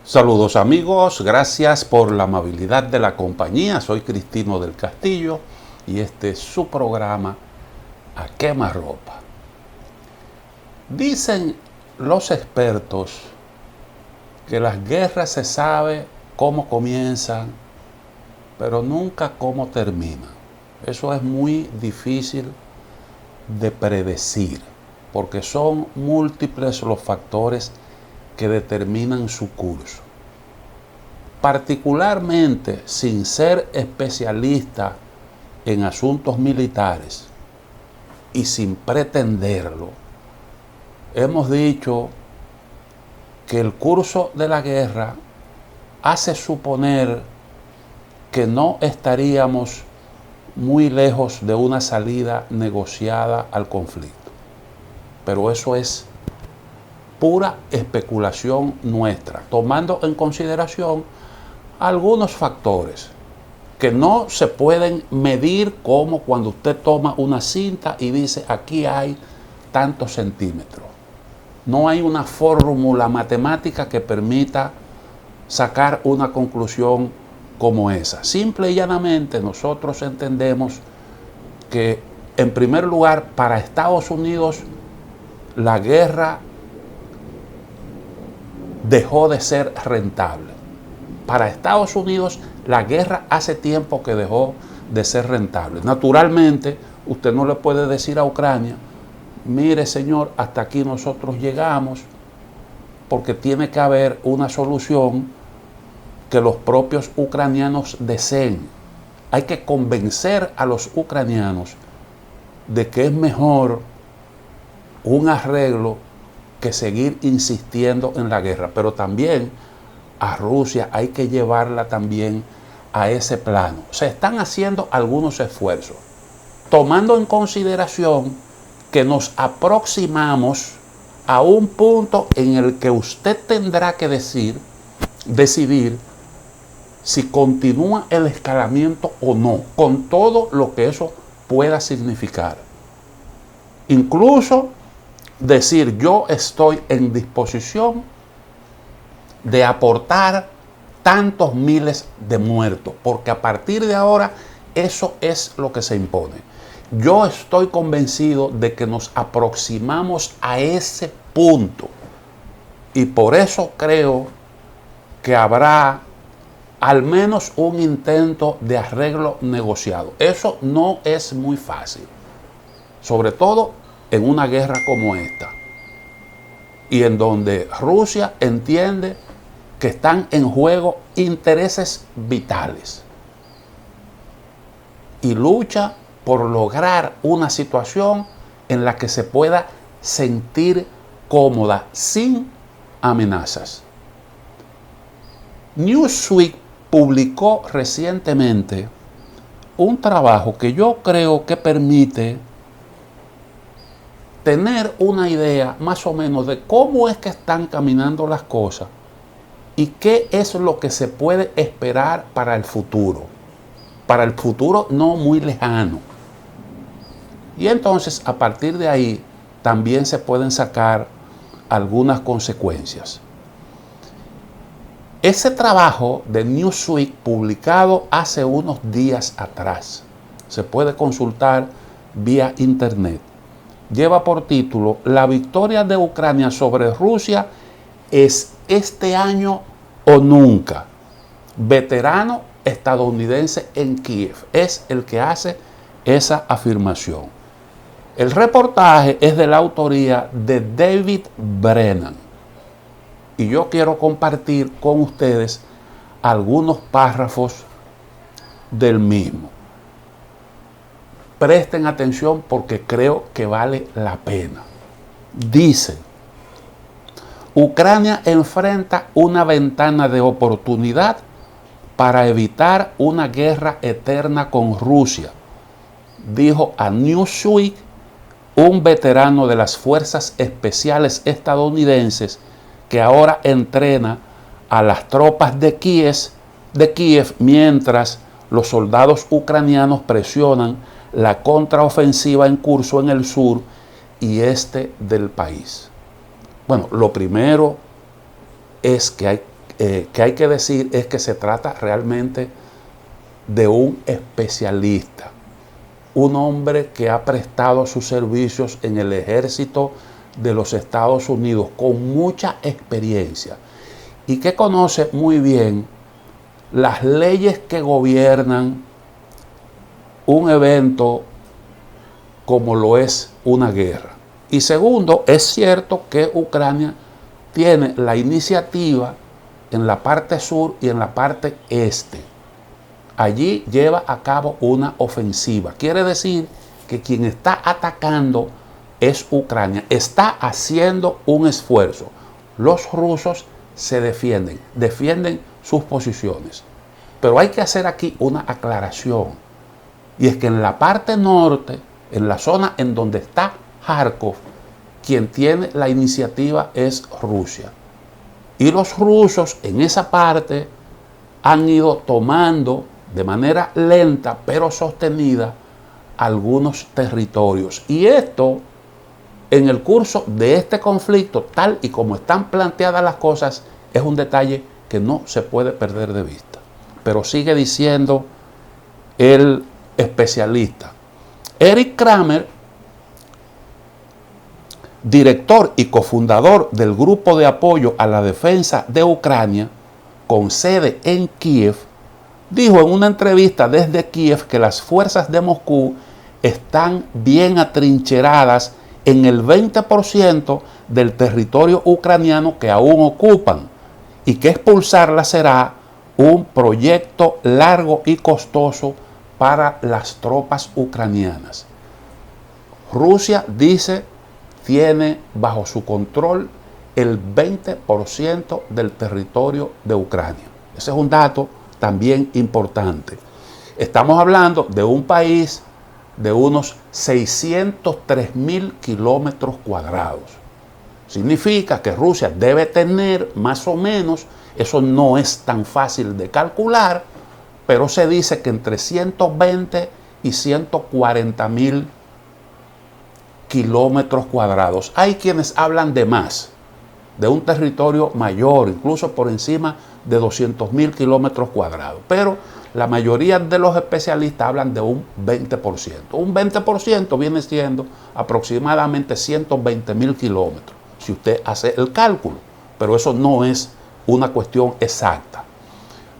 Saludos amigos, gracias por la amabilidad de la compañía. Soy Cristino del Castillo y este es su programa A Quemarropa. Dicen los expertos que las guerras se sabe cómo comienzan, pero nunca cómo terminan. Eso es muy difícil de predecir, porque son múltiples los factores que determinan su curso. Particularmente, sin ser especialista en asuntos militares y sin pretenderlo, hemos dicho que el curso de la guerra hace suponer que no estaríamos muy lejos de una salida negociada al conflicto. Pero eso es pura especulación nuestra, tomando en consideración algunos factores que no se pueden medir, como cuando usted toma una cinta y dice aquí hay tantos centímetros. No hay una fórmula matemática que permita sacar una conclusión como esa. Simple y llanamente nosotros entendemos que, en primer lugar, para Estados Unidos la guerra dejó de ser rentable. Para Estados Unidos la guerra hace tiempo que dejó de ser rentable. Naturalmente, usted no le puede decir a Ucrania, mire señor, hasta aquí nosotros llegamos, porque tiene que haber una solución que los propios ucranianos deseen. Hay que convencer a los ucranianos de que es mejor un arreglo que seguir insistiendo en la guerra. Pero también a Rusia hay que llevarla también a ese plano. Se están haciendo algunos esfuerzos, tomando en consideración que nos aproximamos a un punto en el que usted tendrá que decidir si continúa el escalamiento o no, con todo lo que eso pueda significar. Incluso decir, yo estoy en disposición de aportar tantos miles de muertos, porque a partir de ahora eso es lo que se impone. Yo estoy convencido de que nos aproximamos a ese punto y por eso creo que habrá al menos un intento de arreglo negociado. Eso no es muy fácil, sobre todo en una guerra como esta, y en donde Rusia entiende que están en juego intereses vitales y lucha por lograr una situación en la que se pueda sentir cómoda sin amenazas. Newsweek publicó recientemente un trabajo que yo creo que permite tener una idea más o menos de cómo es que están caminando las cosas y qué es lo que se puede esperar para el futuro no muy lejano. Y entonces, a partir de ahí, también se pueden sacar algunas consecuencias. Ese trabajo de Newsweek, publicado hace unos días atrás, se puede consultar vía internet. Lleva por título, la victoria de Ucrania sobre Rusia es este año o nunca. Veterano estadounidense en Kiev es el que hace esa afirmación. El reportaje es de la autoría de David Brennan y yo quiero compartir con ustedes algunos párrafos del mismo. Presten atención porque creo que vale la pena. Dice, Ucrania enfrenta una ventana de oportunidad para evitar una guerra eterna con Rusia, dijo a Newsweek un veterano de las fuerzas especiales estadounidenses que ahora entrena a las tropas de Kiev mientras los soldados ucranianos presionan la contraofensiva en curso en el sur y este del país. Bueno, lo primero es que que hay que decir es que se trata realmente de un especialista, un hombre que ha prestado sus servicios en el ejército de los Estados Unidos con mucha experiencia y que conoce muy bien las leyes que gobiernan un evento como lo es una guerra. Y segundo, es cierto que Ucrania tiene la iniciativa en la parte sur y en la parte este. Allí lleva a cabo una ofensiva. Quiere decir que quien está atacando es Ucrania. Está haciendo un esfuerzo. Los rusos se defienden sus posiciones. Pero hay que hacer aquí una aclaración. Y es que en la parte norte, en la zona en donde está Kharkov, quien tiene la iniciativa es Rusia. Y los rusos en esa parte han ido tomando de manera lenta pero sostenida algunos territorios. Y esto, en el curso de este conflicto, tal y como están planteadas las cosas, es un detalle que no se puede perder de vista. Pero sigue diciendo el especialista. Eric Kramer, director y cofundador del Grupo de Apoyo a la Defensa de Ucrania, con sede en Kiev, dijo en una entrevista desde Kiev que las fuerzas de Moscú están bien atrincheradas en el 20% del territorio ucraniano que aún ocupan y que expulsarlas será un proyecto largo y costoso para las tropas ucranianas. Rusia dice tiene bajo su control el 20% del territorio de Ucrania. Ese es un dato también importante. Estamos hablando de un país de unos 603.000 kilómetros cuadrados. Significa que Rusia debe tener más o menos, eso no es tan fácil de calcular, pero se dice que entre 120 y 140.000 kilómetros cuadrados. Hay quienes hablan de más, de un territorio mayor, incluso por encima de 200.000 kilómetros cuadrados. Pero la mayoría de los especialistas hablan de un 20%. Un 20% viene siendo aproximadamente 120.000 kilómetros, si usted hace el cálculo. Pero eso no es una cuestión exacta.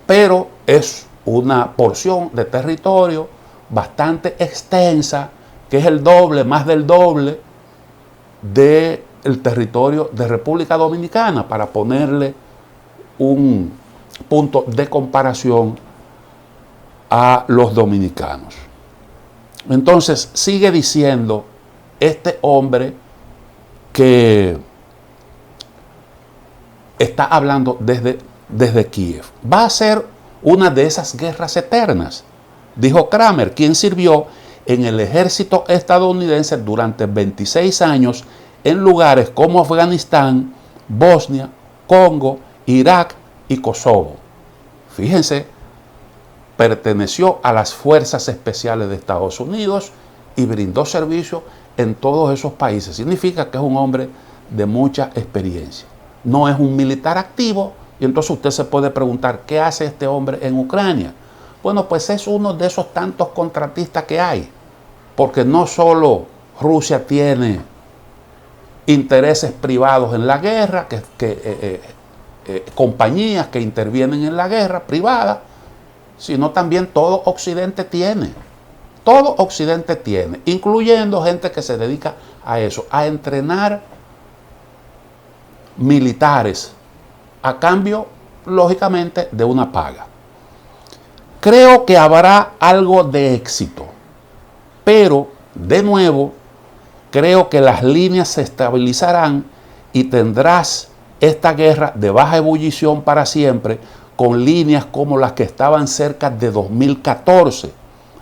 Pero es una porción de territorio bastante extensa, que es el doble, más del doble del territorio de República Dominicana, para ponerle un punto de comparación a los dominicanos. Entonces sigue diciendo este hombre que está hablando desde Kiev. Va a ser una de esas guerras eternas, dijo Kramer, quien sirvió en el ejército estadounidense durante 26 años en lugares como Afganistán, Bosnia, Congo, Irak y Kosovo. Fíjense, perteneció a las Fuerzas Especiales de Estados Unidos y brindó servicio en todos esos países. Significa que es un hombre de mucha experiencia. No es un militar activo, y entonces usted se puede preguntar, ¿qué hace este hombre en Ucrania? Bueno, pues es uno de esos tantos contratistas que hay, porque no solo Rusia tiene intereses privados en la guerra, compañías que intervienen en la guerra privada, sino también todo Occidente tiene, incluyendo gente que se dedica a eso, a entrenar militares, a cambio, lógicamente, de una paga. Creo que habrá algo de éxito, pero, de nuevo, creo que las líneas se estabilizarán y tendrás esta guerra de baja ebullición para siempre, con líneas como las que estaban cerca de 2014,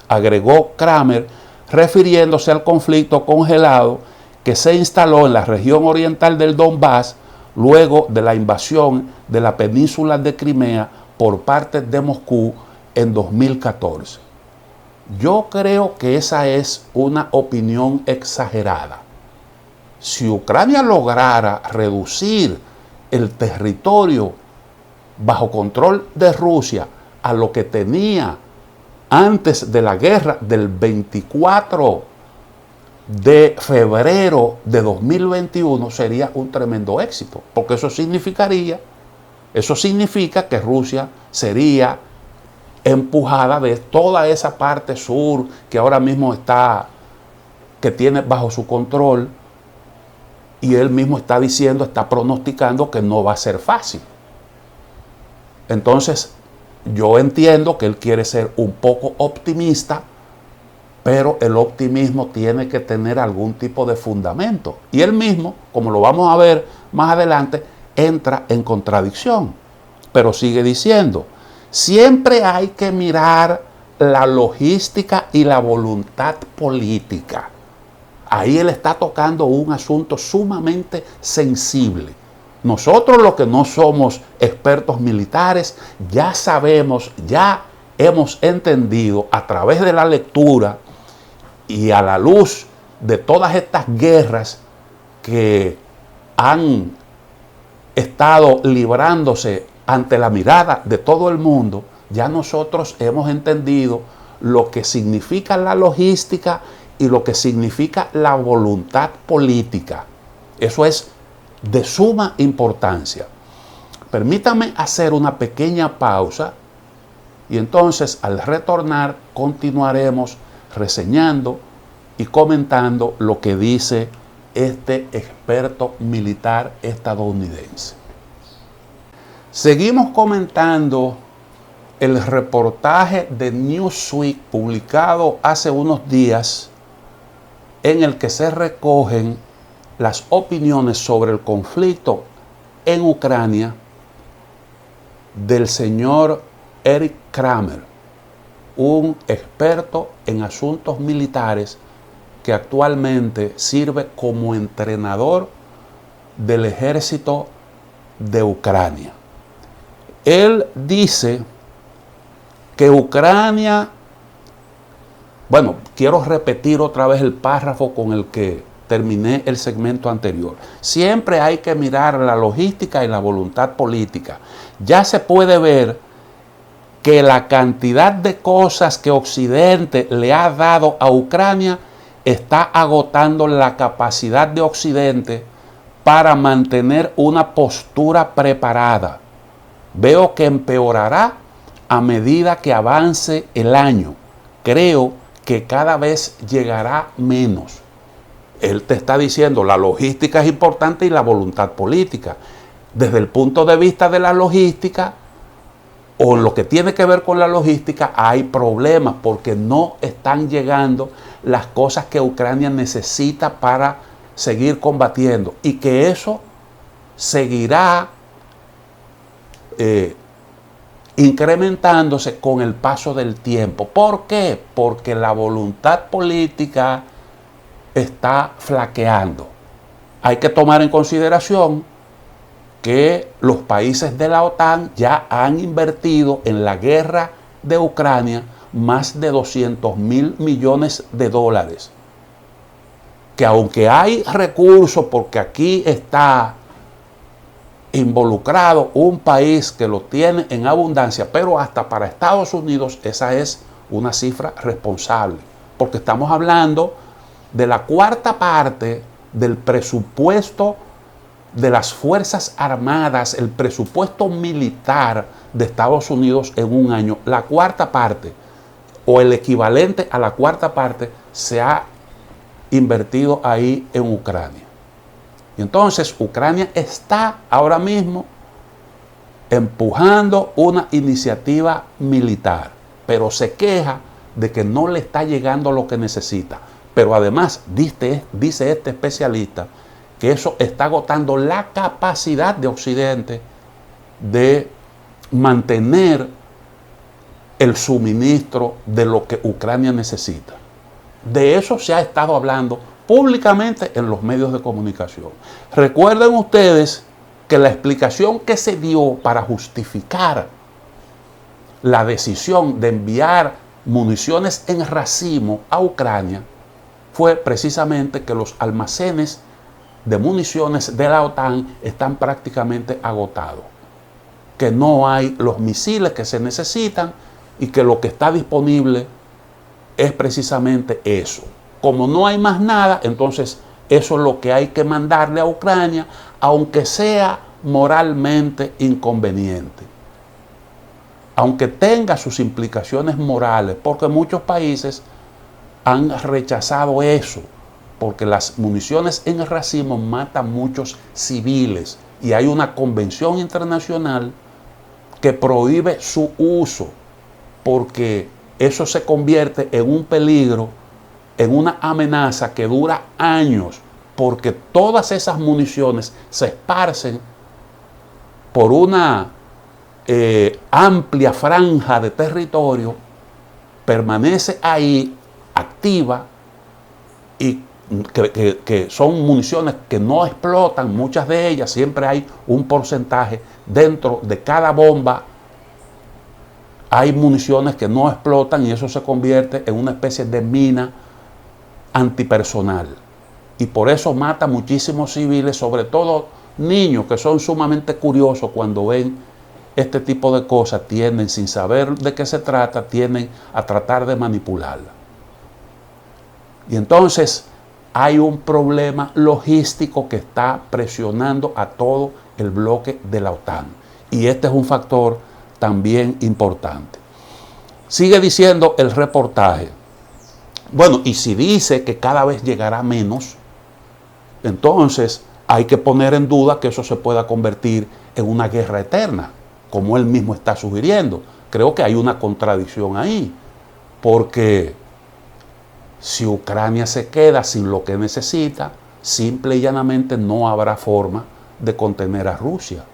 agregó Kramer, refiriéndose al conflicto congelado que se instaló en la región oriental del Donbass luego de la invasión de la península de Crimea por parte de Moscú en 2014. Yo creo que esa es una opinión exagerada. Si Ucrania lograra reducir el territorio bajo control de Rusia a lo que tenía antes de la guerra del 24 de febrero de 2021, sería un tremendo éxito, porque eso significa que Rusia sería empujada de toda esa parte sur que ahora mismo que tiene bajo su control, y él mismo está diciendo, está pronosticando que no va a ser fácil. Entonces, yo entiendo que él quiere ser un poco optimista, pero el optimismo tiene que tener algún tipo de fundamento. Y él mismo, como lo vamos a ver más adelante, entra en contradicción. Pero sigue diciendo, siempre hay que mirar la logística y la voluntad política. Ahí él está tocando un asunto sumamente sensible. Nosotros, los que no somos expertos militares, ya sabemos, ya hemos entendido a través de la lectura y a la luz de todas estas guerras que han estado librándose ante la mirada de todo el mundo, ya nosotros hemos entendido lo que significa la logística y lo que significa la voluntad política. Eso es de suma importancia. Permítame hacer una pequeña pausa y entonces al retornar continuaremos reseñando y comentando lo que dice este experto militar estadounidense. Seguimos comentando el reportaje de Newsweek publicado hace unos días, en el que se recogen las opiniones sobre el conflicto en Ucrania del señor Eric Kramer, un experto en asuntos militares que actualmente sirve como entrenador del ejército de Ucrania. Él dice que Ucrania, bueno, quiero repetir otra vez el párrafo con el que terminé el segmento anterior. Siempre hay que mirar la logística y la voluntad política. Ya se puede ver que la cantidad de cosas que Occidente le ha dado a Ucrania está agotando la capacidad de Occidente para mantener una postura preparada. Veo que empeorará a medida que avance el año. Creo que cada vez llegará menos. Él te está diciendo, la logística es importante y la voluntad política. Desde el punto de vista de la logística, o en lo que tiene que ver con la logística, hay problemas porque no están llegando las cosas que Ucrania necesita para seguir combatiendo, y que eso seguirá incrementándose con el paso del tiempo. ¿Por qué? Porque la voluntad política está flaqueando. Hay que tomar en consideración que los países de la OTAN ya han invertido en la guerra de Ucrania más de 200.000 millones de dólares. Que aunque hay recursos, porque aquí está involucrado un país que lo tiene en abundancia, pero hasta para Estados Unidos esa es una cifra responsable, porque estamos hablando de la cuarta parte del presupuesto de las Fuerzas Armadas, el presupuesto militar de Estados Unidos en un año. La cuarta parte, o el equivalente a la cuarta parte, se ha invertido ahí en Ucrania. Y entonces Ucrania está ahora mismo empujando una iniciativa militar, pero se queja de que no le está llegando lo que necesita. Pero además, dice este especialista, que eso está agotando la capacidad de Occidente de mantener el suministro de lo que Ucrania necesita. De eso se ha estado hablando públicamente en los medios de comunicación. Recuerden ustedes que la explicación que se dio para justificar la decisión de enviar municiones en racimo a Ucrania fue precisamente que los almacenes de municiones de la OTAN están prácticamente agotados. que no hay los misiles que se necesitan y que lo que está disponible es precisamente eso. Como no hay más nada, entonces eso es lo que hay que mandarle a Ucrania, aunque sea moralmente inconveniente, aunque tenga sus implicaciones morales, porque muchos países han rechazado eso, porque las municiones en racimo matan muchos civiles y hay una convención internacional que prohíbe su uso, porque eso se convierte en un peligro, en una amenaza que dura años, porque todas esas municiones se esparcen por una amplia franja de territorio, permanece ahí activa y que son municiones que no explotan, muchas de ellas, siempre hay un porcentaje dentro de cada bomba. Hay municiones que no explotan y eso se convierte en una especie de mina antipersonal. Y por eso mata muchísimos civiles, sobre todo niños que son sumamente curiosos cuando ven este tipo de cosas, tienden, sin saber de qué se trata, tienden a tratar de manipularla. Y entonces hay un problema logístico que está presionando a todo el bloque de la OTAN. Y este es un factor también importante. Sigue diciendo el reportaje. Bueno, y si dice que cada vez llegará menos, entonces hay que poner en duda que eso se pueda convertir en una guerra eterna, como él mismo está sugiriendo. Creo que hay una contradicción ahí, porque si Ucrania se queda sin lo que necesita, simple y llanamente no habrá forma de contener a Rusia.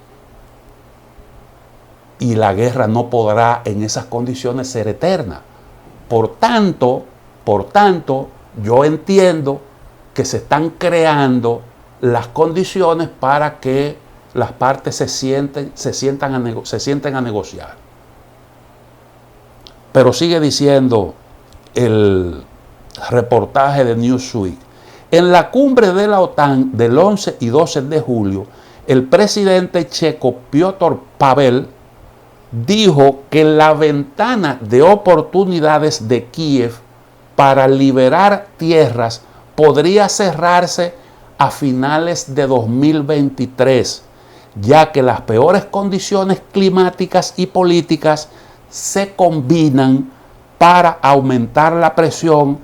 Y la guerra no podrá en esas condiciones ser eterna. Por tanto, yo entiendo que se están creando las condiciones para que las partes se sienten a negociar. Pero sigue diciendo el reportaje de Newsweek. En la cumbre de la OTAN del 11 y 12 de julio, el presidente checo Piotr Pavel dijo que la ventana de oportunidades de Kiev para liberar tierras podría cerrarse a finales de 2023, ya que las peores condiciones climáticas y políticas se combinan para aumentar la presión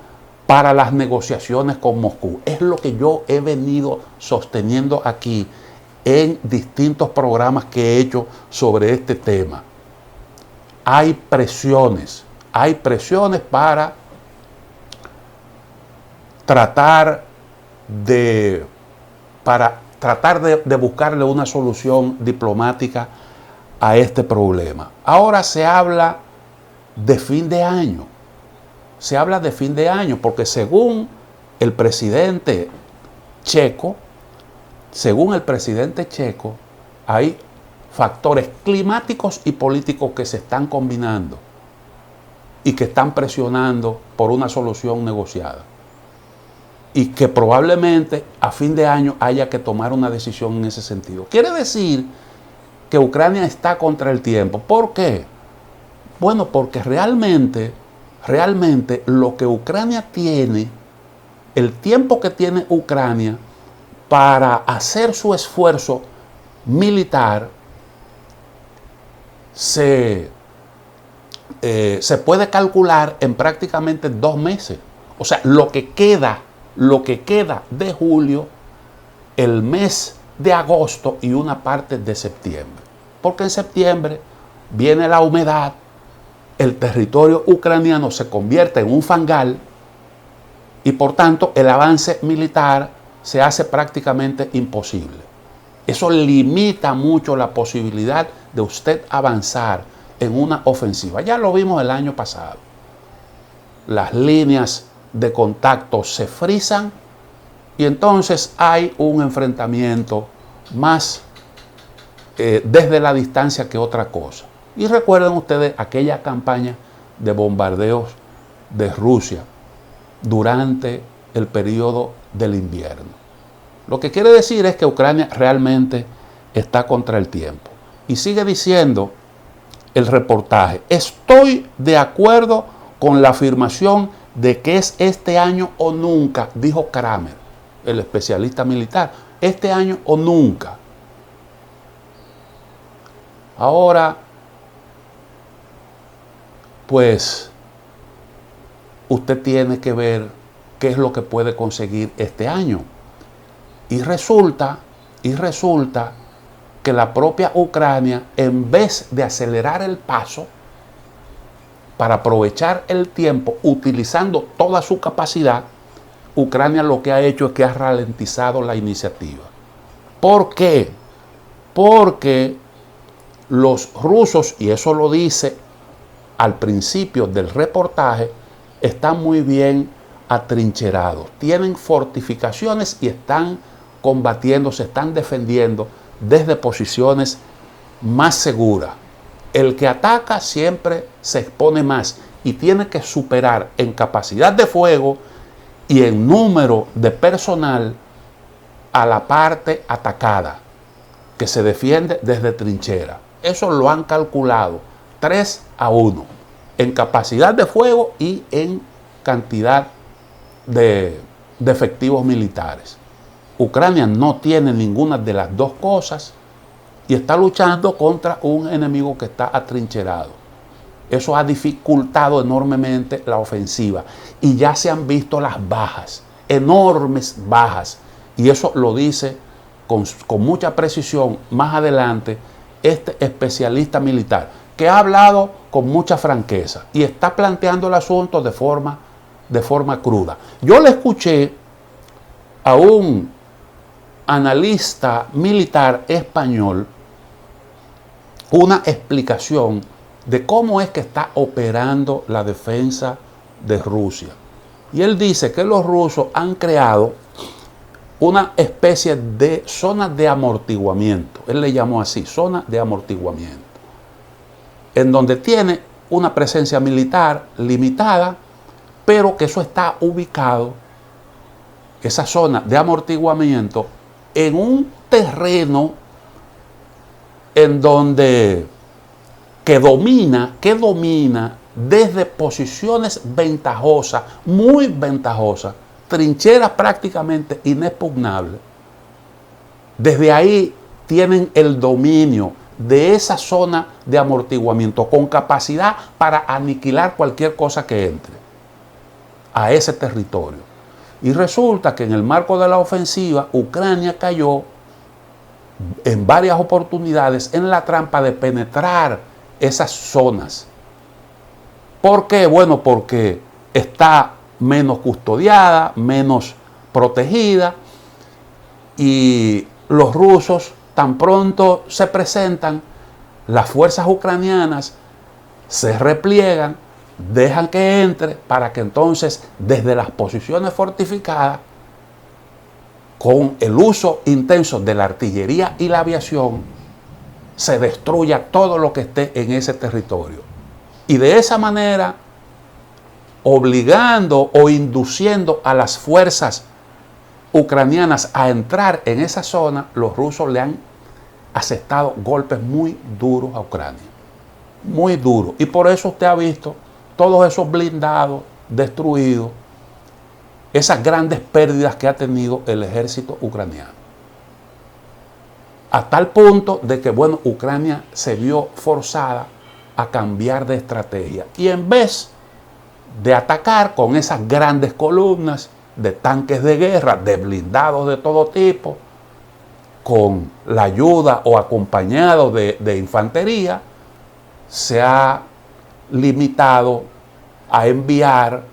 para las negociaciones con Moscú. Es lo que yo he venido sosteniendo aquí en distintos programas que he hecho sobre este tema. Hay presiones para tratar de buscarle una solución diplomática a este problema. Ahora se habla de fin de año. Se habla de fin de año porque según el presidente checo, hay factores climáticos y políticos que se están combinando y que están presionando por una solución negociada. Y que probablemente a fin de año haya que tomar una decisión en ese sentido. Quiere decir que Ucrania está contra el tiempo. ¿Por qué? Bueno, porque realmente lo que Ucrania tiene, el tiempo que tiene Ucrania para hacer su esfuerzo militar, se puede calcular en prácticamente 2 meses. O sea, lo que queda de julio, el mes de agosto y una parte de septiembre. Porque en septiembre viene la humedad, el territorio ucraniano se convierte en un fangal y por tanto el avance militar se hace prácticamente imposible. Eso limita mucho la posibilidad de usted avanzar en una ofensiva. Ya lo vimos el año pasado. Las líneas de contacto se frisan y entonces hay un enfrentamiento más desde la distancia que otra cosa. Y recuerden ustedes aquella campaña de bombardeos de Rusia durante el periodo del invierno. Lo que quiere decir es que Ucrania realmente está contra el tiempo. Y sigue diciendo el reportaje: estoy de acuerdo con la afirmación de que es este año o nunca, dijo Kramer, el especialista militar. Este año o nunca. Ahora, pues, usted tiene que ver qué es lo que puede conseguir este año. Y resulta que la propia Ucrania, en vez de acelerar el paso para aprovechar el tiempo utilizando toda su capacidad, Ucrania lo que ha hecho es que ha ralentizado la iniciativa. ¿Por qué? Porque los rusos, y eso lo dice al principio del reportaje, están muy bien atrincherados, tienen fortificaciones y están combatiendo, se están defendiendo desde posiciones más seguras. El que ataca siempre se expone más y tiene que superar en capacidad de fuego y en número de personal a la parte atacada, que se defiende desde trinchera. Eso lo han calculado 3-1 en capacidad de fuego y en cantidad de efectivos militares. Ucrania no tiene ninguna de las dos cosas y está luchando contra un enemigo que está atrincherado. Eso ha dificultado enormemente la ofensiva y ya se han visto las bajas, enormes bajas, y eso lo dice con mucha precisión más adelante este especialista militar, que ha hablado con mucha franqueza y está planteando el asunto de forma cruda. Yo le escuché a un analista militar español una explicación de cómo es que está operando la defensa de Rusia. Y él dice que los rusos han creado una especie de zona de amortiguamiento. Él le llamó así, zona de amortiguamiento, en donde tiene una presencia militar limitada, pero que eso está ubicado, esa zona de amortiguamiento, en un terreno en donde que domina desde posiciones ventajosas, muy ventajosas, trincheras prácticamente inexpugnables. Desde ahí tienen el dominio de esa zona de amortiguamiento con capacidad para aniquilar cualquier cosa que entre a ese territorio. Y resulta que en el marco de la ofensiva, Ucrania cayó en varias oportunidades en la trampa de penetrar esas zonas. ¿Por qué? Bueno, porque está menos custodiada, menos protegida, y los rusos, tan pronto se presentan, las fuerzas ucranianas se repliegan, dejan que entre, para que entonces desde las posiciones fortificadas, con el uso intenso de la artillería y la aviación, se destruya todo lo que esté en ese territorio. Y de esa manera, obligando o induciendo a las fuerzas ucranianas a entrar en esa zona, los rusos le han asestado golpes muy duros a Ucrania. Muy duros. Y por eso usted ha visto todos esos blindados destruidos, esas grandes pérdidas que ha tenido el ejército ucraniano. A tal punto de que, bueno, Ucrania se vio forzada a cambiar de estrategia. Y en vez de atacar con esas grandes columnas de tanques de guerra, de blindados de todo tipo, con la ayuda o acompañado de infantería, se ha limitado a enviar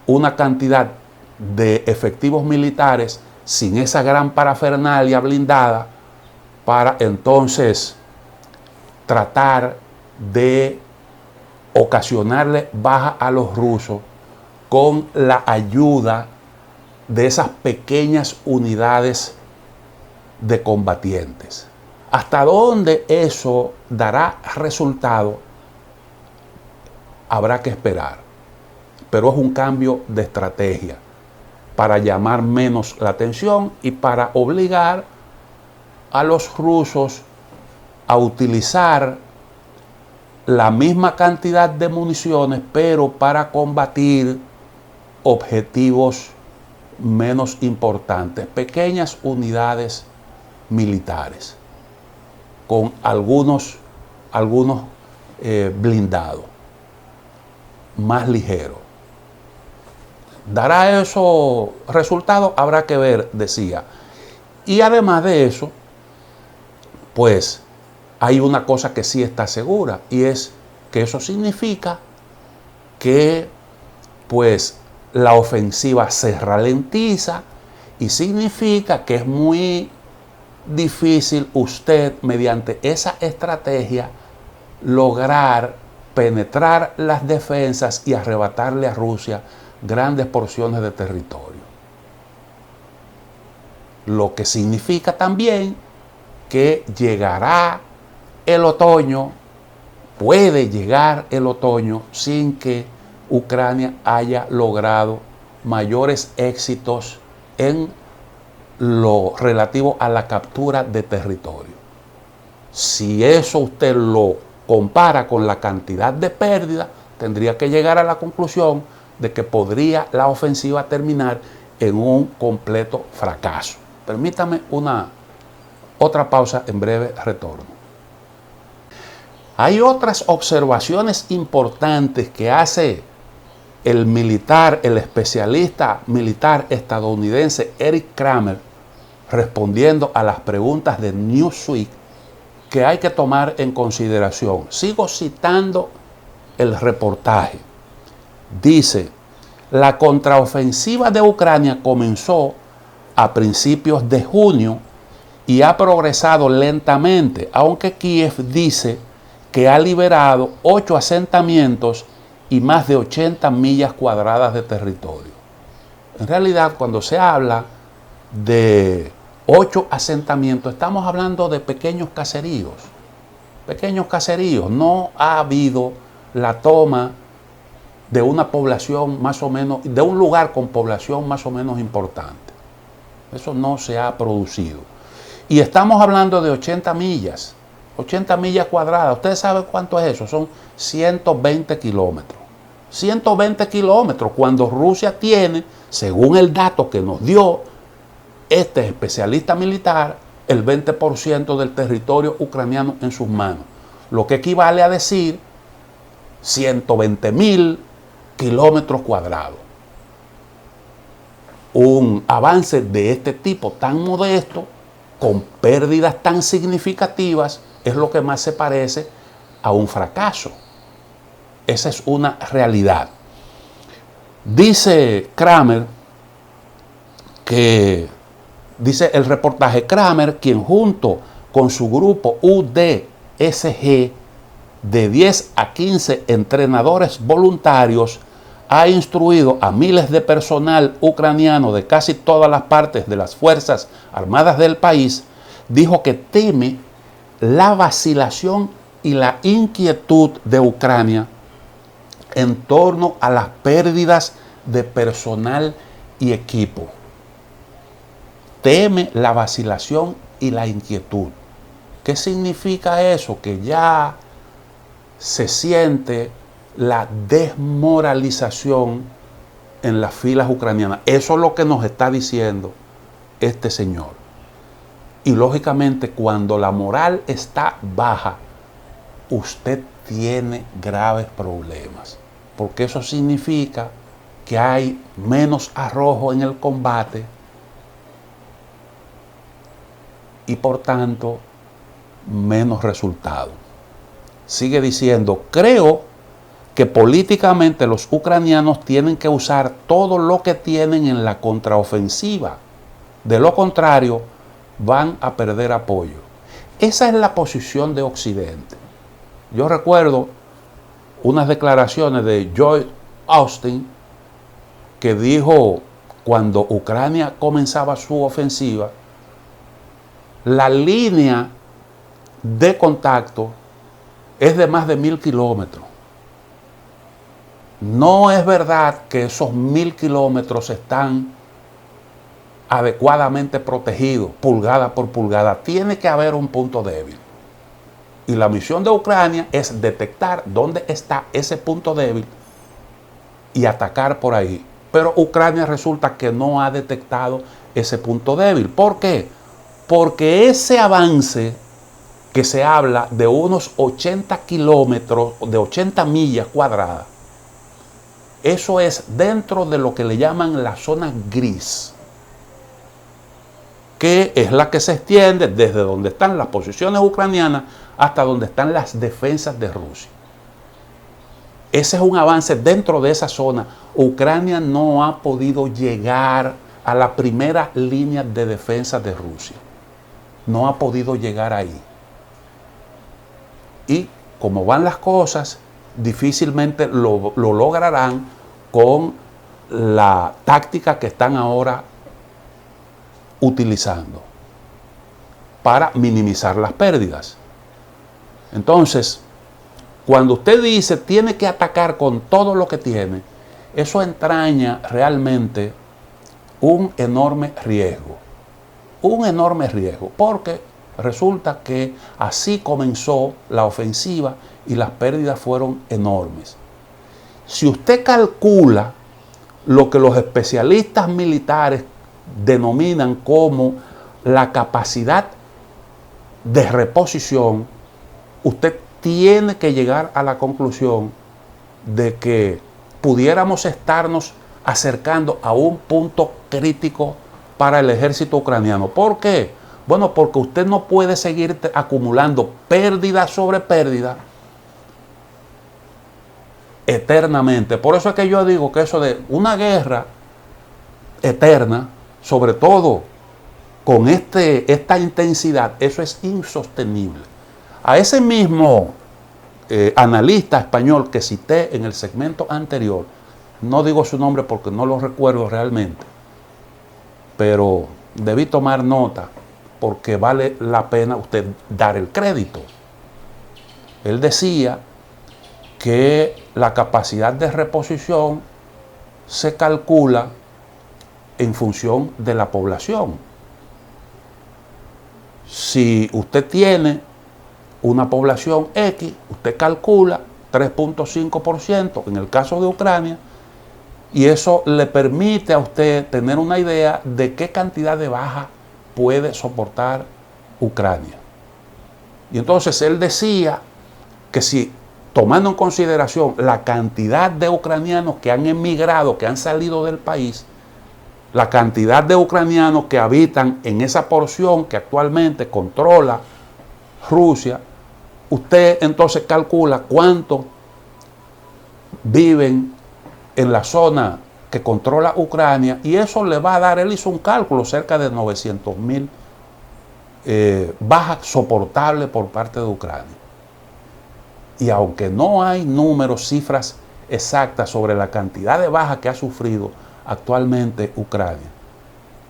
una cantidad de efectivos militares sin esa gran parafernalia blindada para entonces tratar de ocasionarle baja a los rusos con la ayuda de esas pequeñas unidades de combatientes. ¿Hasta dónde eso dará resultado? Habrá que esperar. Pero es un cambio de estrategia para llamar menos la atención y para obligar a los rusos a utilizar la misma cantidad de municiones, pero para combatir objetivos menos importantes, pequeñas unidades militares, con algunos blindados más ligeros. ¿Dará eso resultado? Habrá que ver, decía. Y además de eso, pues hay una cosa que sí está segura, y es que eso significa que pues la ofensiva se ralentiza, y significa que es muy difícil usted, mediante esa estrategia, lograr penetrar las defensas y arrebatarle a Rusia grandes porciones de territorio. Lo que significa también que llegará el otoño, puede llegar el otoño sin que Ucrania haya logrado mayores éxitos en lo relativo a la captura de territorio. Si eso usted lo compara con la cantidad de pérdidas, tendría que llegar a la conclusión de que podría la ofensiva terminar en un completo fracaso. Permítame otra pausa, en breve retorno. Hay otras observaciones importantes que hace el especialista militar estadounidense Eric Kramer, respondiendo a las preguntas de Newsweek, que hay que tomar en consideración. Sigo citando el reportaje. Dice: la contraofensiva de Ucrania comenzó a principios de junio y ha progresado lentamente, aunque Kiev dice que ha liberado 8 asentamientos y más de 80 millas cuadradas de territorio. En realidad, cuando se habla de 8 asentamientos, estamos hablando de pequeños caseríos. Pequeños caseríos. No ha habido la toma de una población más o menos, de un lugar con población más o menos importante. Eso no se ha producido. Y estamos hablando de 80 millas cuadradas. ¿Ustedes saben cuánto es eso? Son 120 kilómetros. 120 kilómetros, cuando Rusia tiene, según el dato que nos dio este especialista militar, el 20% del territorio ucraniano en sus manos. Lo que equivale a decir 120.000 kilómetros cuadrados. Un avance de este tipo tan modesto, con pérdidas tan significativas, es lo que más se parece a un fracaso. Esa es una realidad. Dice Kramer que, dice el reportaje, Kramer, quien junto con su grupo UDSG de 10 a 15 entrenadores voluntarios ha instruido a miles de personal ucraniano de casi todas las partes de las Fuerzas Armadas del país, dijo que teme la vacilación y la inquietud de Ucrania en torno a las pérdidas de personal y equipo. Teme la vacilación y la inquietud. ¿Qué significa eso? Que ya se siente la desmoralización en las filas ucranianas. Eso es lo que nos está diciendo este señor. Y lógicamente, cuando la moral está baja, usted tiene graves problemas, porque eso significa que hay menos arrojo en el combate y por tanto menos resultado. Sigue diciendo: creo que políticamente los ucranianos tienen que usar todo lo que tienen en la contraofensiva. De lo contrario, van a perder apoyo. Esa es la posición de Occidente. Yo recuerdo unas declaraciones de Lloyd Austin, que dijo, cuando Ucrania comenzaba su ofensiva, la línea de contacto es de más de 1.000 kilómetros. No es verdad que esos 1.000 kilómetros están adecuadamente protegidos, pulgada por pulgada. Tiene que haber un punto débil. Y la misión de Ucrania es detectar dónde está ese punto débil y atacar por ahí. Pero Ucrania resulta que no ha detectado ese punto débil. ¿Por qué? Porque ese avance que se habla de unos 80 kilómetros, de 80 millas cuadradas, eso es dentro de lo que le llaman la zona gris, que es la que se extiende desde donde están las posiciones ucranianas hasta donde están las defensas de Rusia. Ese es un avance dentro de esa zona. Ucrania no ha podido llegar a la primera línea de defensa de Rusia. No ha podido llegar ahí. Y como van las cosas, difícilmente lo lograrán con la táctica que están ahora utilizando para minimizar las pérdidas. Entonces, cuando usted dice tiene que atacar con todo lo que tiene, eso entraña realmente un enorme riesgo. Un enorme riesgo, porque resulta que así comenzó la ofensiva y las pérdidas fueron enormes. Si usted calcula lo que los especialistas militares denominan como la capacidad de reposición, usted tiene que llegar a la conclusión de que pudiéramos estarnos acercando a un punto crítico para el ejército ucraniano. ¿Por qué? Bueno, porque usted no puede seguir acumulando pérdida sobre pérdida eternamente. Por eso es que yo digo que eso de una guerra eterna, sobre todo con esta intensidad, eso es insostenible. A ese mismo analista español que cité en el segmento anterior, no digo su nombre porque no lo recuerdo realmente, pero debí tomar nota porque vale la pena usted dar el crédito. Él decía que la capacidad de reposición se calcula en función de la población. Si usted tiene una población X, usted calcula 3.5% en el caso de Ucrania, y eso le permite a usted tener una idea de qué cantidad de baja puede soportar Ucrania. Y entonces él decía que si, tomando en consideración la cantidad de ucranianos que han emigrado, que han salido del país, la cantidad de ucranianos que habitan en esa porción que actualmente controla Rusia, usted entonces calcula cuánto viven en la zona que controla Ucrania, y eso le va a dar, él hizo un cálculo, cerca de 900.000 bajas soportables por parte de Ucrania. Y aunque no hay números, cifras exactas sobre la cantidad de bajas que ha sufrido actualmente Ucrania,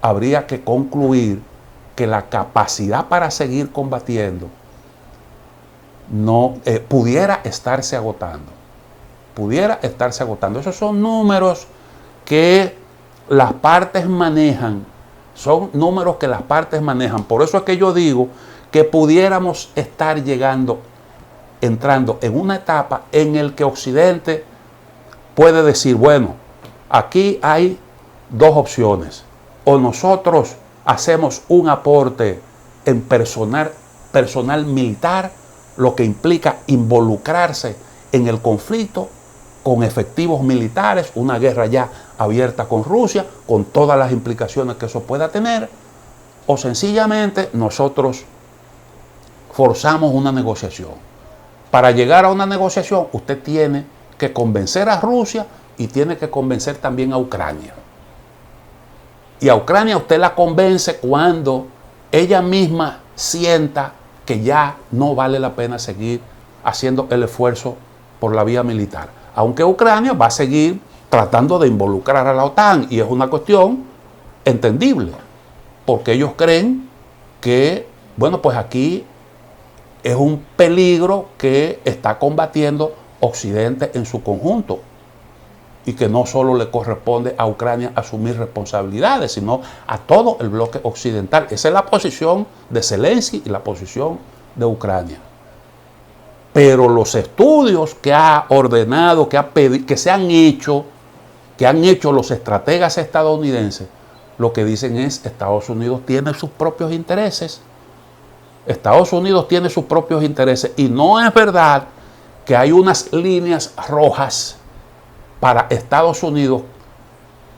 habría que concluir que la capacidad para seguir combatiendo no pudiera estarse agotando. Pudiera estarse agotando. Esos son números que las partes manejan. Son números que las partes manejan. Por eso es que yo digo que pudiéramos estar entrando en una etapa en el que Occidente puede decir, bueno, aquí hay dos opciones. O nosotros hacemos un aporte en personal militar, lo que implica involucrarse en el conflicto con efectivos militares, una guerra ya abierta con Rusia, con todas las implicaciones que eso pueda tener, o sencillamente nosotros forzamos una negociación. Para llegar a una negociación, usted tiene que convencer a Rusia y tiene que convencer también a Ucrania. Y a Ucrania usted la convence cuando ella misma sienta que ya no vale la pena seguir haciendo el esfuerzo por la vía militar. Aunque Ucrania va a seguir tratando de involucrar a la OTAN, y es una cuestión entendible, porque ellos creen que, bueno, pues aquí es un peligro que está combatiendo Occidente en su conjunto, y que no solo le corresponde a Ucrania asumir responsabilidades, sino a todo el bloque occidental. Esa es la posición de Zelensky y la posición de Ucrania. Pero los estudios que ha ordenado, que han hecho los estrategas estadounidenses, lo que dicen es Estados Unidos tiene sus propios intereses. Estados Unidos tiene sus propios intereses y no es verdad que hay unas líneas rojas para Estados Unidos,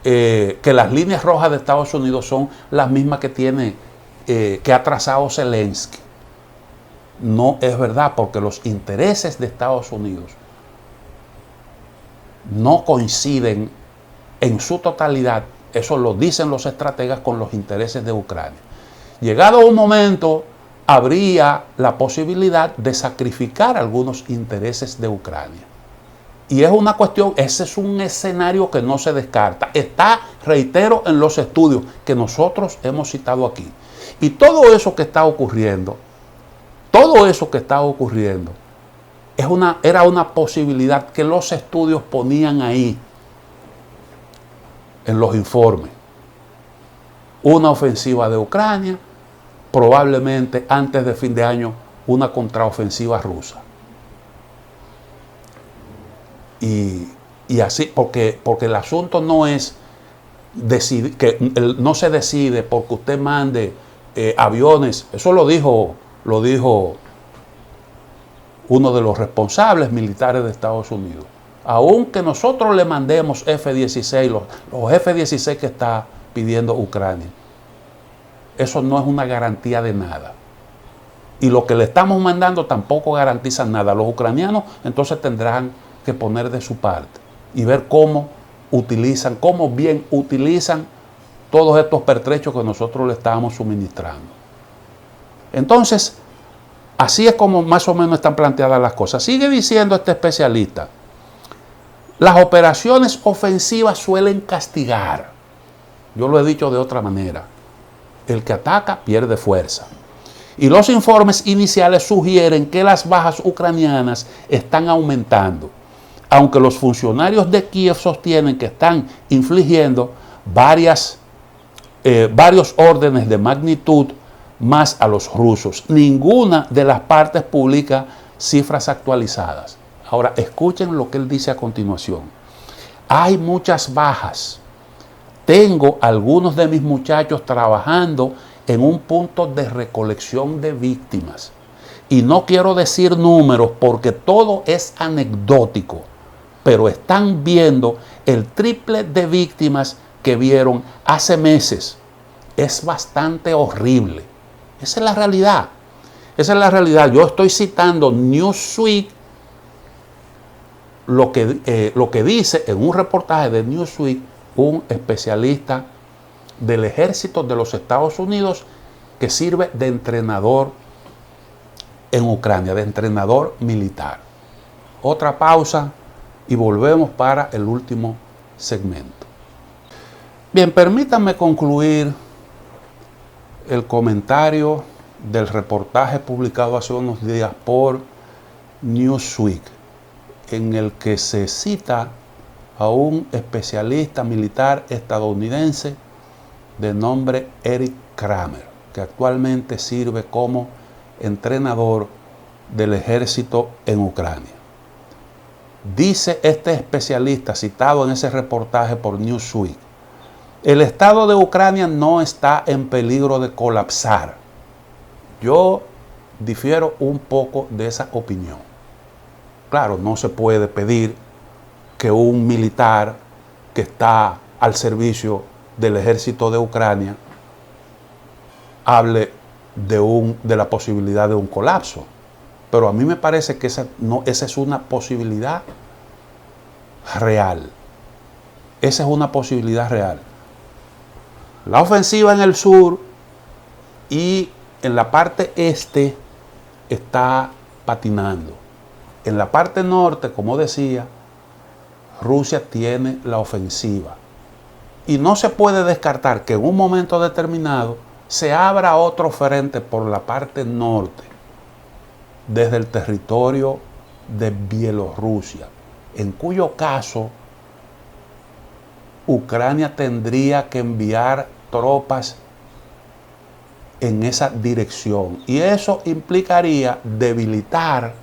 que las líneas rojas de Estados Unidos son las mismas que ha trazado Zelensky. No es verdad, porque los intereses de Estados Unidos no coinciden en su totalidad, eso lo dicen los estrategas, con los intereses de Ucrania. Llegado un momento, habría la posibilidad de sacrificar algunos intereses de Ucrania. Y es una cuestión, ese es un escenario que no se descarta. Está, reitero, en los estudios que nosotros hemos citado aquí. Y todo eso que está ocurriendo, era una posibilidad que los estudios ponían ahí, en los informes. Una ofensiva de Ucrania, probablemente antes de fin de año una contraofensiva rusa. Y así, porque el asunto no es no se decide porque usted mande aviones. Eso lo dijo uno de los responsables militares de Estados Unidos. Aunque nosotros le mandemos F-16, los F-16 que está pidiendo Ucrania, eso no es una garantía de nada. Y lo que le estamos mandando tampoco garantiza nada. Los ucranianos entonces tendrán que poner de su parte y ver cómo bien utilizan todos estos pertrechos que nosotros le estamos suministrando. Entonces, así es como más o menos están planteadas las cosas. Sigue diciendo este especialista: las operaciones ofensivas suelen castigar. Yo lo he dicho de otra manera. El que ataca pierde fuerza. Y los informes iniciales sugieren que las bajas ucranianas están aumentando, aunque los funcionarios de Kiev sostienen que están infligiendo varios órdenes de magnitud más a los rusos. Ninguna de las partes publica cifras actualizadas. Ahora, escuchen lo que él dice a continuación. Hay muchas bajas. Tengo algunos de mis muchachos trabajando en un punto de recolección de víctimas. Y no quiero decir números porque todo es anecdótico, pero están viendo el triple de víctimas que vieron hace meses. Es bastante horrible. Esa es la realidad. Esa es la realidad. Yo estoy citando Newsweek, lo que dice en un reportaje de Newsweek un especialista del ejército de los Estados Unidos que sirve de entrenador en Ucrania, de entrenador militar. Otra pausa y volvemos para el último segmento. Bien, permítanme concluir el comentario del reportaje publicado hace unos días por Newsweek, en el que se cita a un especialista militar estadounidense de nombre Eric Kramer, que actualmente sirve como entrenador del ejército en Ucrania. Dice este especialista citado en ese reportaje por Newsweek: el estado de Ucrania no está en peligro de colapsar. Yo difiero un poco de esa opinión. Claro, no se puede pedir que un militar que está al servicio del ejército de Ucrania hable de la posibilidad de un colapso. Pero a mí me parece que esa es una posibilidad real. Esa es una posibilidad real. La ofensiva en el sur y en la parte este está patinando. En la parte norte, como decía, Rusia tiene la ofensiva. Y no se puede descartar que en un momento determinado se abra otro frente por la parte norte, desde el territorio de Bielorrusia, en cuyo caso Ucrania tendría que enviar tropas en esa dirección. Y eso implicaría debilitar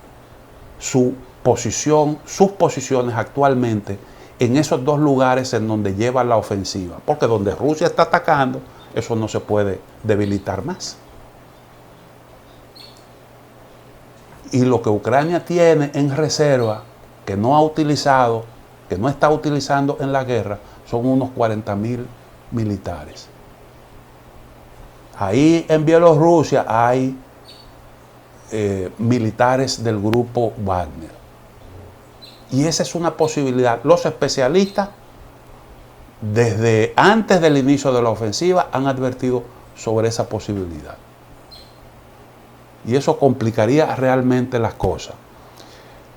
sus posiciones actualmente en esos dos lugares en donde lleva la ofensiva. Porque donde Rusia está atacando, eso no se puede debilitar más. Y lo que Ucrania tiene en reserva, que no ha utilizado, que no está utilizando en la guerra, son unos 40.000 militares. Ahí en Bielorrusia hay militares del grupo Wagner. Y esa es una posibilidad. Los especialistas, desde antes del inicio de la ofensiva, han advertido sobre esa posibilidad. Y eso complicaría realmente las cosas.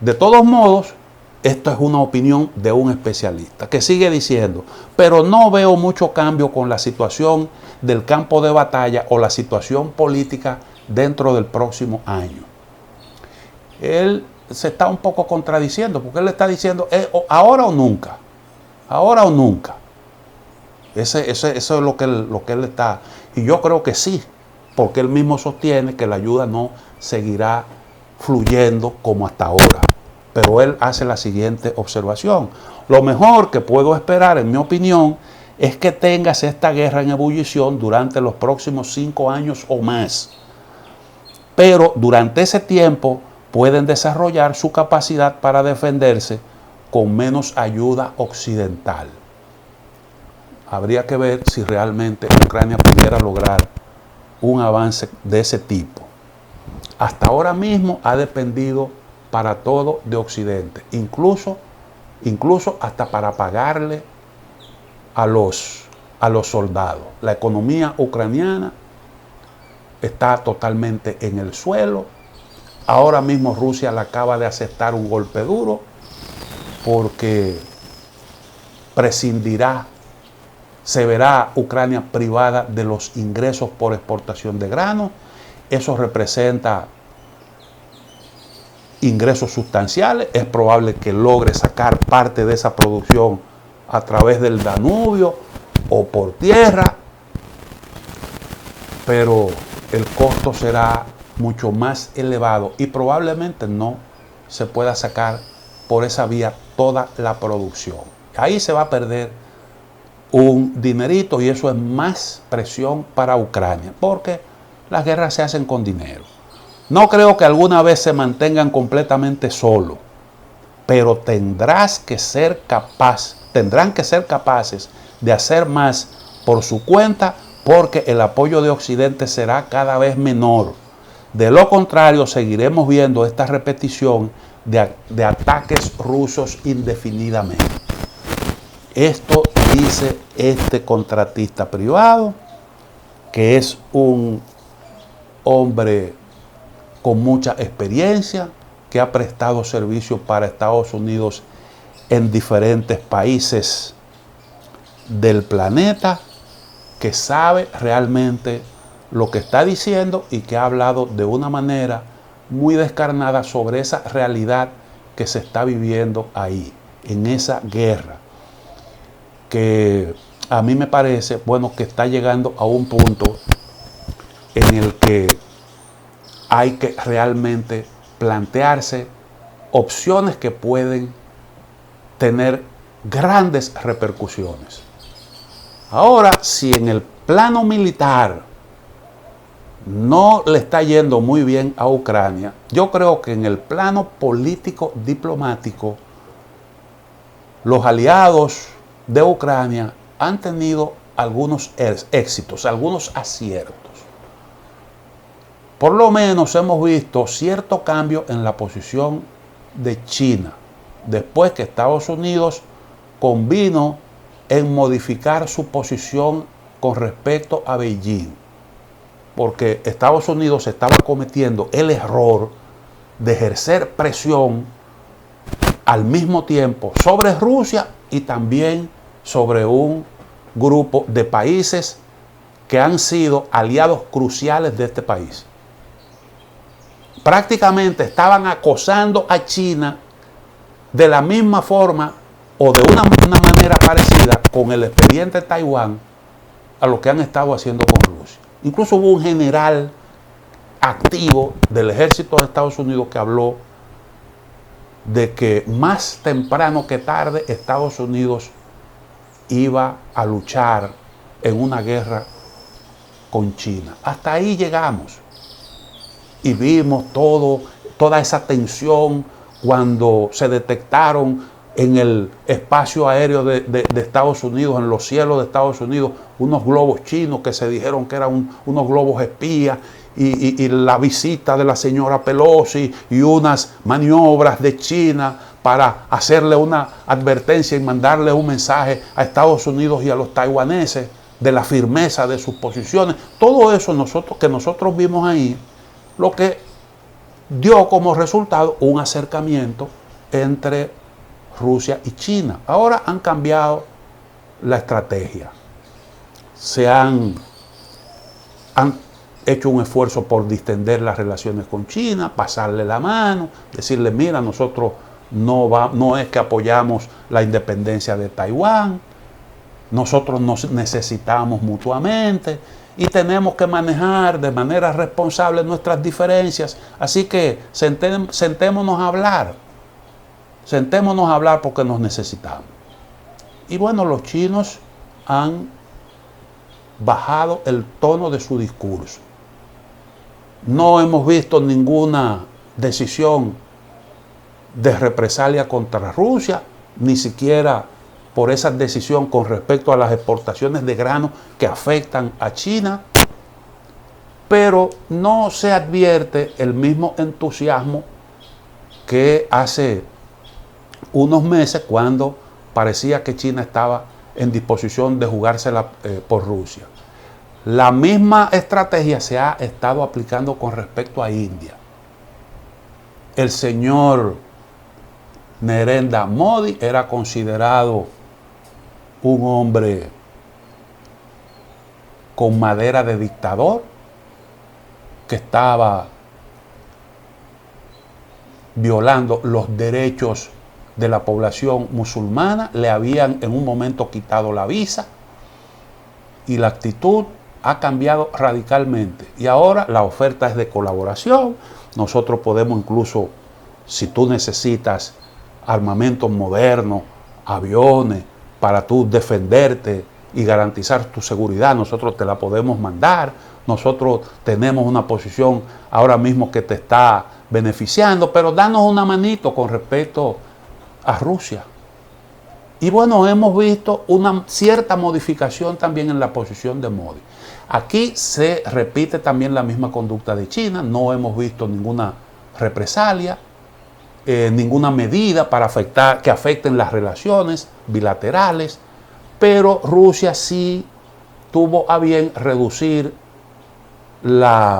De todos modos, esto es una opinión de un especialista que sigue diciendo, pero no veo mucho cambio con la situación del campo de batalla o la situación política dentro del próximo año. Él se está un poco contradiciendo porque él está diciendo ahora o nunca, ahora o nunca. Eso es lo que él está. Y yo creo que sí, porque él mismo sostiene que la ayuda no seguirá fluyendo como hasta ahora. Pero él hace la siguiente observación. Lo mejor que puedo esperar, en mi opinión, es que tengas esta guerra en ebullición durante los próximos 5 años o más. Pero durante ese tiempo pueden desarrollar su capacidad para defenderse con menos ayuda occidental. Habría que ver si realmente Ucrania pudiera lograr un avance de ese tipo. Hasta ahora mismo ha dependido para todo de Occidente, incluso hasta para pagarle a los soldados. La economía ucraniana está totalmente en el suelo. Ahora mismo Rusia le acaba de aceptar un golpe duro porque se verá Ucrania privada de los ingresos por exportación de grano. Eso representa ingresos sustanciales. Es probable que logre sacar parte de esa producción a través del Danubio o por tierra, pero el costo será mucho más elevado y probablemente no se pueda sacar por esa vía toda la producción. Ahí se va a perder un dinerito y eso es más presión para Ucrania, porque las guerras se hacen con dinero. No creo que alguna vez se mantengan completamente solos, pero tendrán que ser capaces de hacer más por su cuenta, porque el apoyo de Occidente será cada vez menor. De lo contrario, seguiremos viendo esta repetición de ataques rusos indefinidamente. Esto dice este contratista privado, que es un hombre con mucha experiencia, que ha prestado servicio para Estados Unidos en diferentes países del planeta, que sabe realmente lo que está diciendo y que ha hablado de una manera muy descarnada sobre esa realidad que se está viviendo ahí, en esa guerra, que a mí me parece, bueno, que está llegando a un punto en el que hay que realmente plantearse opciones que pueden tener grandes repercusiones. Ahora, si en el plano militar no le está yendo muy bien a Ucrania, yo creo que en el plano político diplomático, los aliados de Ucrania han tenido algunos éxitos, algunos aciertos. Por lo menos hemos visto cierto cambio en la posición de China, después que Estados Unidos convino en modificar su posición con respecto a Beijing, porque Estados Unidos estaba cometiendo el error de ejercer presión al mismo tiempo sobre Rusia y también sobre un grupo de países que han sido aliados cruciales de este país. Prácticamente estaban acosando a China de la misma forma o de una manera parecida con el expediente de Taiwán a lo que han estado haciendo con Rusia. Incluso hubo un general activo del ejército de Estados Unidos que habló de que más temprano que tarde Estados Unidos iba a luchar en una guerra con China. Hasta ahí llegamos. Y vimos toda esa tensión cuando se detectaron en el espacio aéreo de Estados Unidos, en los cielos de Estados Unidos, unos globos chinos que se dijeron que eran unos globos espías, y la visita de la señora Pelosi y unas maniobras de China para hacerle una advertencia y mandarle un mensaje a Estados Unidos y a los taiwaneses de la firmeza de sus posiciones. Todo eso que nosotros vimos ahí, lo que dio como resultado un acercamiento entre Rusia y China. Ahora han cambiado la estrategia. Han hecho un esfuerzo por distender las relaciones con China, pasarle la mano, decirle, mira, nosotros no es que apoyamos la independencia de Taiwán, nosotros nos necesitamos mutuamente y tenemos que manejar de manera responsable nuestras diferencias. Así que sentémonos a hablar. Sentémonos a hablar porque nos necesitamos. Y bueno, los chinos han bajado el tono de su discurso. No hemos visto ninguna decisión de represalia contra Rusia, ni siquiera por esa decisión con respecto a las exportaciones de grano que afectan a China, pero no se advierte el mismo entusiasmo que hace unos meses cuando parecía que China estaba en disposición de jugársela por Rusia. La misma estrategia se ha estado aplicando con respecto a India. El señor Narendra Modi era considerado un hombre con madera de dictador, que estaba violando los derechos de la población musulmana. Le habían en un momento quitado la visa y la actitud ha cambiado radicalmente. Y ahora la oferta es de colaboración. Nosotros podemos incluso, si tú necesitas armamentos modernos, aviones, para tú defenderte y garantizar tu seguridad, nosotros te la podemos mandar. Nosotros tenemos una posición ahora mismo que te está beneficiando, pero danos una manito con respecto a Rusia. Y bueno, hemos visto una cierta modificación también en la posición de Modi. Aquí se repite también la misma conducta de China. No hemos visto ninguna represalia, ninguna medida para que afecten las relaciones bilaterales, pero Rusia sí tuvo a bien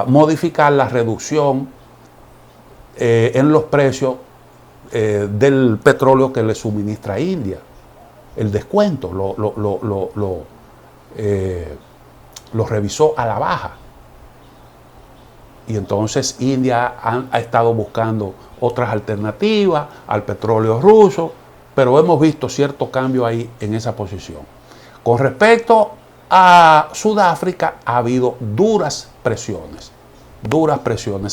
modificar la reducción en los precios del petróleo que le suministra a India. El descuento lo revisó a la baja. Y entonces India ha estado buscando otras alternativas al petróleo ruso, pero hemos visto cierto cambio ahí en esa posición. Con respecto a Sudáfrica ha habido duras presiones.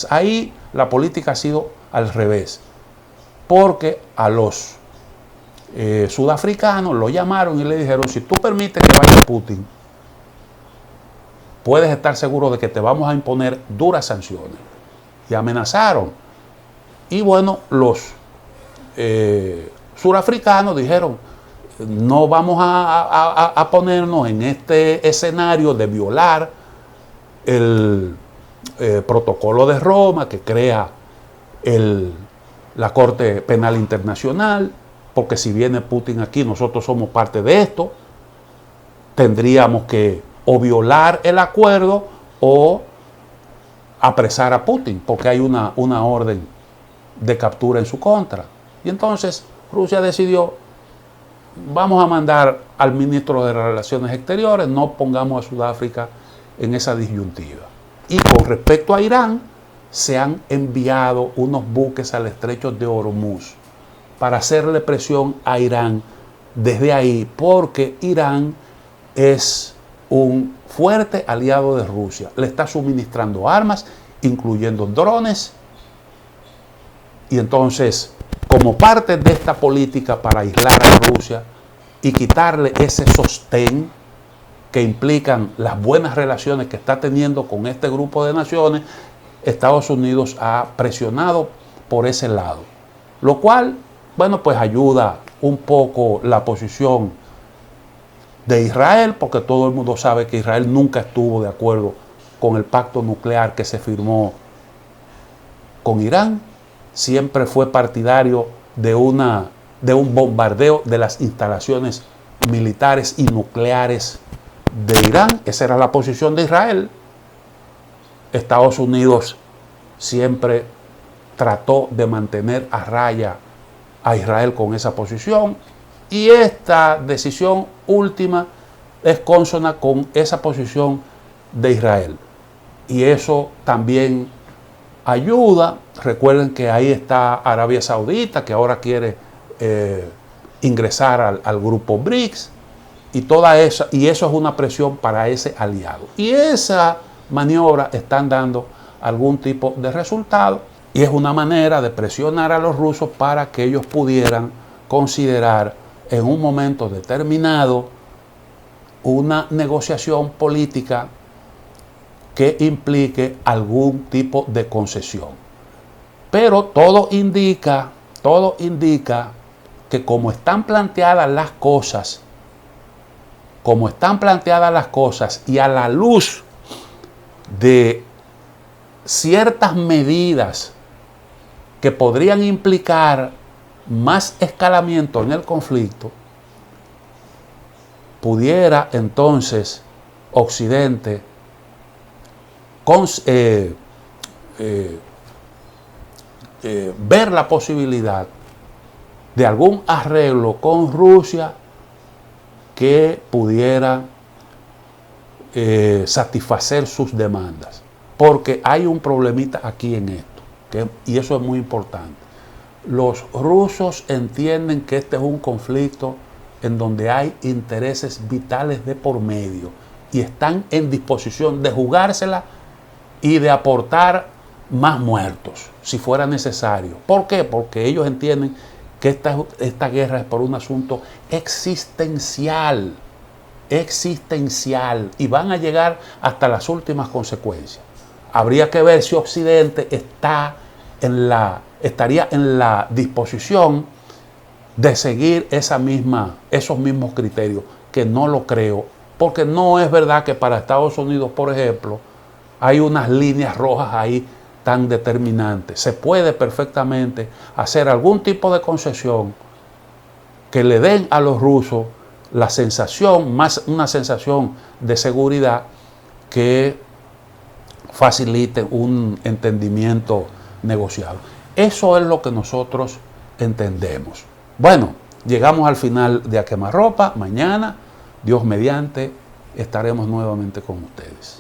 Ahí la política ha sido al revés, porque a los sudafricanos lo llamaron y le dijeron, si tú permites que vaya Putin, puedes estar seguro de que te vamos a imponer duras sanciones. Y amenazaron. Y bueno, los surafricanos dijeron, no vamos a ponernos en este escenario de violar el protocolo de Roma que crea la Corte Penal Internacional, porque si viene Putin aquí, nosotros somos parte de esto. Tendríamos que o violar el acuerdo o apresar a Putin, porque hay una orden de captura en su contra. Y entonces Rusia decidió, vamos a mandar al ministro de Relaciones Exteriores, no pongamos a Sudáfrica en esa disyuntiva. Y con respecto a Irán, se han enviado unos buques al estrecho de Hormuz para hacerle presión a Irán desde ahí, porque Irán es un fuerte aliado de Rusia. Le está suministrando armas, incluyendo drones. Y entonces, como parte de esta política para aislar a Rusia y quitarle ese sostén que implican las buenas relaciones que está teniendo con este grupo de naciones, Estados Unidos ha presionado por ese lado, lo cual, bueno, pues ayuda un poco la posición de Israel, porque todo el mundo sabe que Israel nunca estuvo de acuerdo con el pacto nuclear que se firmó con Irán, siempre fue partidario de un bombardeo de las instalaciones militares y nucleares de Irán. Esa era la posición de Israel. Estados Unidos siempre trató de mantener a raya a Israel con esa posición, y esta decisión última es consona con esa posición de Israel. Y eso también ayuda. Recuerden que ahí está Arabia Saudita, que ahora quiere ingresar al grupo BRICS, y eso es una presión para ese aliado. Y esa maniobra están dando algún tipo de resultado, y es una manera de presionar a los rusos para que ellos pudieran considerar en un momento determinado una negociación política que implique algún tipo de concesión. Pero todo indica que como están planteadas las cosas, y a la luz de ciertas medidas que podrían implicar más escalamiento en el conflicto, pudiera entonces Occidente ver la posibilidad de algún arreglo con Rusia que pudiera satisfacer sus demandas. Porque hay un problemita aquí en esto, y eso es muy importante. Los rusos entienden que este es un conflicto en donde hay intereses vitales de por medio, y están en disposición de jugársela y de aportar más muertos si fuera necesario. ¿Por qué? Porque ellos entienden que esta guerra es por un asunto existencial, y van a llegar hasta las últimas consecuencias. Habría que ver si Occidente estaría en la disposición de seguir esos mismos criterios, que no lo creo, porque no es verdad que para Estados Unidos, por ejemplo, hay unas líneas rojas ahí tan determinantes. Se puede perfectamente hacer algún tipo de concesión que le den a los rusos la sensación, más una sensación de seguridad, que facilite un entendimiento negociado. Eso es lo que nosotros entendemos. Bueno, llegamos al final de A Quemarropa. Mañana, Dios mediante, estaremos nuevamente con ustedes.